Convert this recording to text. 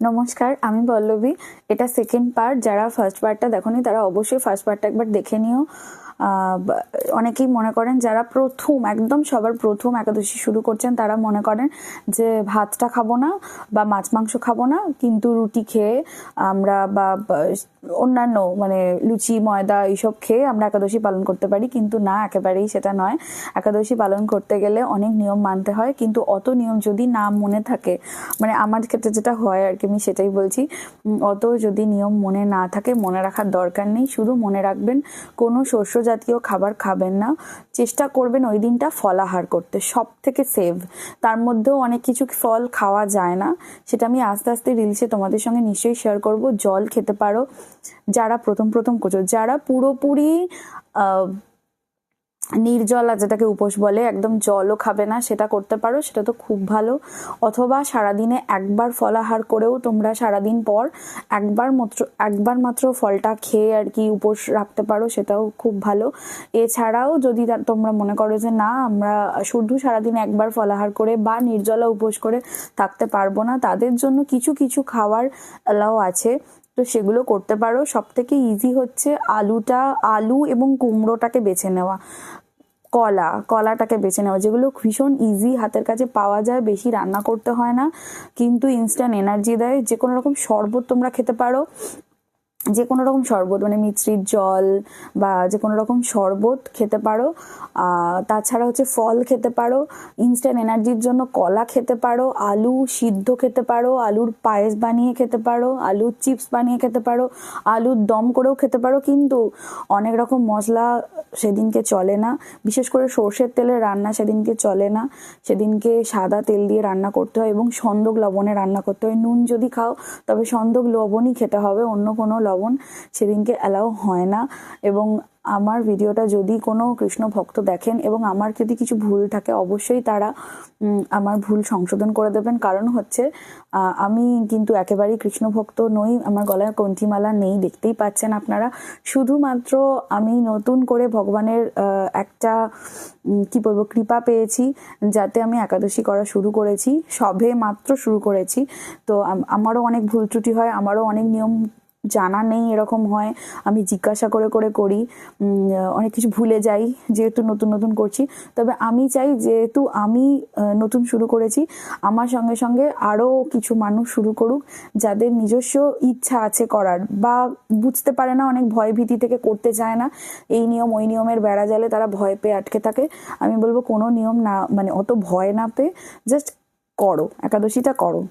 নমস্কার, আমি পল্লবী। এটা সেকেন্ড পার্ট। যারা ফার্স্ট পার্টটা দেখোনি তারা অবশ্যই ফার্স্ট পার্টটা একবার দেখে নিও। অনেকেই মনে করেন, যারা একদম সবার প্রথম একাদশী শুরু করছেন, তারা মনে করেন যে ভাতটা খাবো না বা মাছ মাংস খাবো না, কিন্তু রুটি খেয়ে আমরা বা অন্যান্য লুচি ময়দা এইসব খেয়ে আমরা একাদশী পালন করতে পারি। কিন্তু না, একেবারেই সেটা নয়। একাদশী পালন করতে গেলে অনেক নিয়ম মানতে হয়, কিন্তু অত নিয়ম যদি না মনে থাকে, আমার ক্ষেত্রে যেটা হয় আর কি, আমি সেটাই বলছি। অত যদি নিয়ম মনে না থাকে, মনে রাখার দরকার নেই। শুধু মনে রাখবেন কোনো শস্য জাতীয় খাবার খাবেন না। চেষ্টা করবেন ওই দিনটা ফলাহার করতে, সব থেকে সেভ। তার মধ্যেও অনেক কিছু ফল খাওয়া যায় না, সেটা আমি আস্তে আস্তে রিলসে তোমাদের সঙ্গে নিশ্চয়ই শেয়ার করব। জল খেতে পারো যারা প্রথম করছো। যারা পুরোপুরি নির্জলা, যেটাকে উপোস বলে, একদম জলও খাবে না, সেটা করতে পারো, সেটা তো খুব ভালো। অথবা সারাদিনে একবার ফলাহার করেও তোমরা সারাদিন পর একবার মাত্র ফলটা খেয়ে আর কি উপোস রাখতে পারো, সেটাও খুব ভালো। এছাড়াও যদি তোমরা মনে করো যে না, আমরা শুধু সারাদিন একবার ফলাহার করে বা নির্জলা উপোস করে থাকতে পারবো না, তাদের জন্য কিছু কিছু খাওয়ার অ্যালাউ আছে, তো সেগুলো করতে পারো। সব থেকে ইজি হচ্ছে আলু এবং কুমড়োটাকে বেছে নেওয়া, কলাটাকে বেছে নেওয়া, যেগুলো ভীষণ ইজি, হাতের কাছে পাওয়া যায়, বেশি রান্না করতে হয় না, কিন্তু ইনস্ট্যান্ট এনার্জি দেয়। যে কোনো রকম শরবত তোমরা খেতে পারো, যে কোনো রকম শরবত, মিছরির জল বা যে কোনো রকম শরবত খেতে পারো। তাছাড়া হচ্ছে ফল খেতে পারো, ইনস্ট্যান্ট এনার্জির জন্য কলা খেতে পারো, আলু সিদ্ধ খেতে পারো, আলুর পায়েস বানিয়ে খেতে পারো, আলুর চিপস বানিয়ে খেতে পারো, আলুর দম করেও খেতে পারো। কিন্তু অনেক রকম মশলা সেদিনকে চলে না, বিশেষ করে সর্ষের তেলে রান্না সেদিনকে চলে না। সেদিনকে সাদা তেল দিয়ে রান্না করতে হয় এবং সন্দক লবণে রান্না করতে হয়। নুন যদি খাও তবে সন্দক লবণই খেতে হবে, অন্য কোনো লবণ সেদিনকে অ্যালাউ হয় না। এবং আমার ভিডিওটা যদি কোনো কৃষ্ণ ভক্ত দেখেন এবং আমার যদি কিছু ভুল থাকে, অবশ্যই তারা আমার ভুল সংশোধন করে দেবেন। কারণ হচ্ছে আমি কিন্তু একেবারেই কৃষ্ণ ভক্ত নই, আমার গলায় কণ্ঠিমালা নেই, দেখতেই পাচ্ছেন আপনারা। শুধুমাত্র আমি নতুন করে ভগবানের একটা কি বলবো কৃপা পেয়েছি, যাতে আমি একাদশী করা শুরু করেছি, সবে মাত্র শুরু করেছি। তো আমারও অনেক ভুল ত্রুটি হয়, আমারও অনেক নিয়ম জানা নেই, এরকম হয়। আমি জিজ্ঞাসা করে করি, অনেক কিছু ভুলে যাই, যেহেতু নতুন করছি। তবে আমি চাই, যেহেতু আমি নতুন শুরু করেছি, আমার সঙ্গে সঙ্গে আরও কিছু মানুষ শুরু করুক, যাদের নিজস্ব ইচ্ছা আছে করার, বা বুঝতে পারে না, অনেক ভয় ভীতি থেকে করতে চায় না, এই নিয়ম ওই নিয়মের বেড়া জালে তারা ভয় পেয়ে আটকে থাকে। আমি বলবো কোনো নিয়ম না, অত ভয় না পেয়ে জাস্ট করো, একাদশীটা করো।